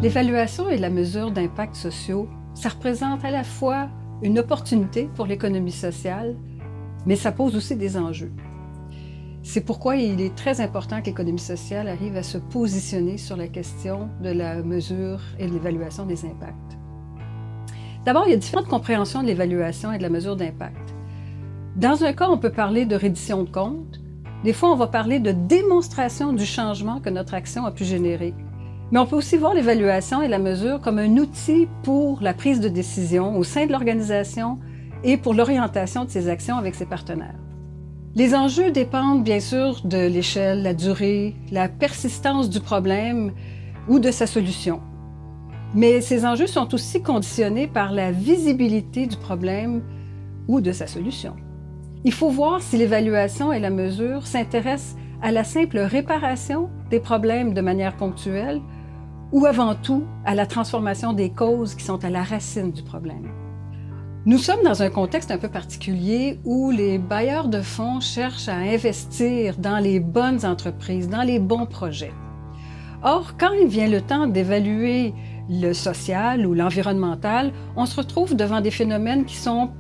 L'évaluation et la mesure d'impacts sociaux, ça représente à la fois une opportunité pour l'économie sociale, mais ça pose aussi des enjeux. C'est pourquoi il est très important que l'économie sociale arrive à se positionner sur la question de la mesure et de l'évaluation des impacts. D'abord, il y a différentes compréhensions de l'évaluation et de la mesure d'impact. Dans un cas, on peut parler de reddition de comptes. Des fois, on va parler de démonstration du changement que notre action a pu générer. Mais on peut aussi voir l'évaluation et la mesure comme un outil pour la prise de décision au sein de l'organisation et pour l'orientation de ses actions avec ses partenaires. Les enjeux dépendent bien sûr de l'échelle, la durée, la persistance du problème ou de sa solution. Mais ces enjeux sont aussi conditionnés par la visibilité du problème ou de sa solution. Il faut voir si l'évaluation et la mesure s'intéressent à la simple réparation des problèmes de manière ponctuelle ou avant tout à la transformation des causes qui sont à la racine du problème. Nous sommes dans un contexte un peu particulier où les bailleurs de fonds cherchent à investir dans les bonnes entreprises, dans les bons projets. Or, quand il vient le temps d'évaluer le social ou l'environnemental, on se retrouve devant des phénomènes qui sont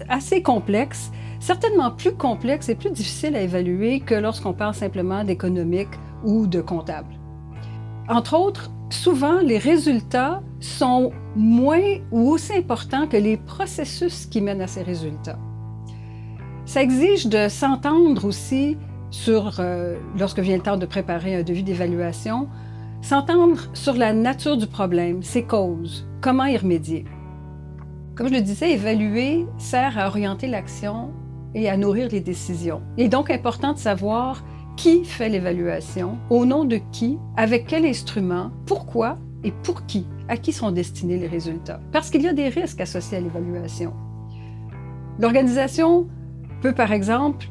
assez complexes, certainement plus complexes et plus difficiles à évaluer que lorsqu'on parle simplement d'économique ou de comptable. Entre autres, souvent, les résultats sont moins ou aussi importants que les processus qui mènent à ces résultats. Ça exige de s'entendre aussi sur, lorsque vient le temps de préparer un devis d'évaluation, s'entendre sur la nature du problème, ses causes, comment y remédier. Comme je le disais, évaluer sert à orienter l'action et à nourrir les décisions. Il est donc important de savoir qui fait l'évaluation, au nom de qui, avec quel instrument, pourquoi et pour qui, à qui sont destinés les résultats. Parce qu'il y a des risques associés à l'évaluation. L'organisation peut, par exemple,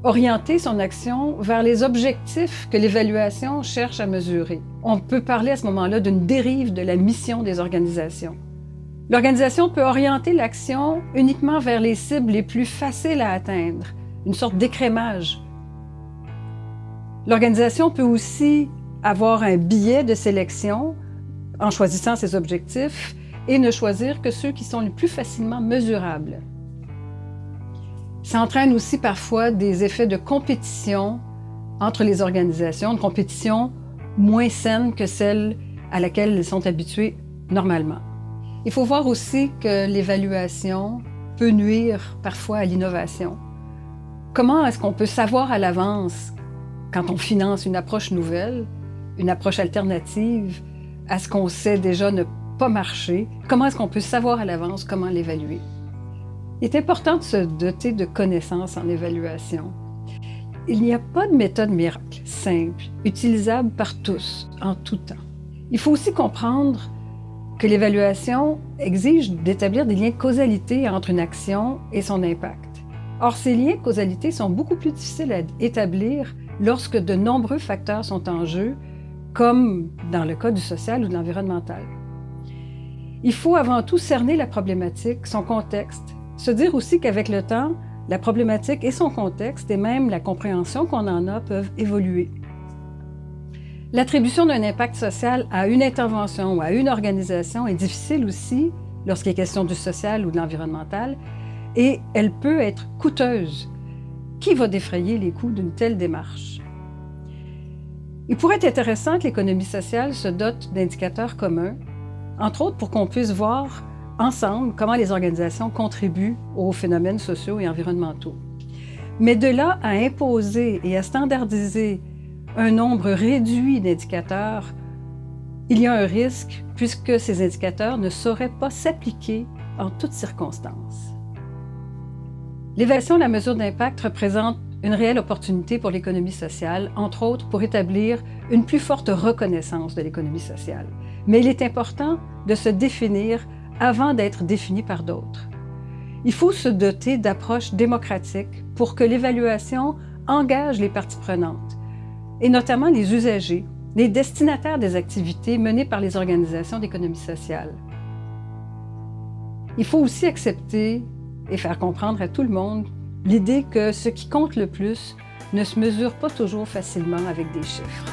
orienter son action vers les objectifs que l'évaluation cherche à mesurer. On peut parler à ce moment-là d'une dérive de la mission des organisations. L'organisation peut orienter l'action uniquement vers les cibles les plus faciles à atteindre, une sorte d'écrémage. L'organisation peut aussi avoir un biais de sélection en choisissant ses objectifs et ne choisir que ceux qui sont les plus facilement mesurables. Ça entraîne aussi parfois des effets de compétition entre les organisations, une compétition moins saine que celle à laquelle elles sont habituées normalement. Il faut voir aussi que l'évaluation peut nuire parfois à l'innovation. Comment est-ce qu'on peut savoir à l'avance, quand on finance une approche nouvelle, une approche alternative à ce qu'on sait déjà ne pas marcher, comment est-ce qu'on peut savoir à l'avance comment l'évaluer? Il est important de se doter de connaissances en évaluation. Il n'y a pas de méthode miracle, simple, utilisable par tous, en tout temps. Il faut aussi comprendre que l'évaluation exige d'établir des liens de causalité entre une action et son impact. Or, ces liens de causalité sont beaucoup plus difficiles à établir lorsque de nombreux facteurs sont en jeu, comme dans le cas du social ou de l'environnemental. Il faut avant tout cerner la problématique, son contexte, se dire aussi qu'avec le temps, la problématique et son contexte, et même la compréhension qu'on en a, peuvent évoluer. L'attribution d'un impact social à une intervention ou à une organisation est difficile aussi lorsqu'il est question du social ou de l'environnemental, et elle peut être coûteuse. Qui va défrayer les coûts d'une telle démarche? Il pourrait être intéressant que l'économie sociale se dote d'indicateurs communs, entre autres pour qu'on puisse voir ensemble comment les organisations contribuent aux phénomènes sociaux et environnementaux. Mais de là à imposer et à standardiser un nombre réduit d'indicateurs, il y a un risque puisque ces indicateurs ne sauraient pas s'appliquer en toutes circonstances. L'évaluation de la mesure d'impact représente une réelle opportunité pour l'économie sociale, entre autres pour établir une plus forte reconnaissance de l'économie sociale. Mais il est important de se définir avant d'être défini par d'autres. Il faut se doter d'approches démocratiques pour que l'évaluation engage les parties prenantes, et notamment les usagers, les destinataires des activités menées par les organisations d'économie sociale. Il faut aussi accepter et faire comprendre à tout le monde l'idée que ce qui compte le plus ne se mesure pas toujours facilement avec des chiffres.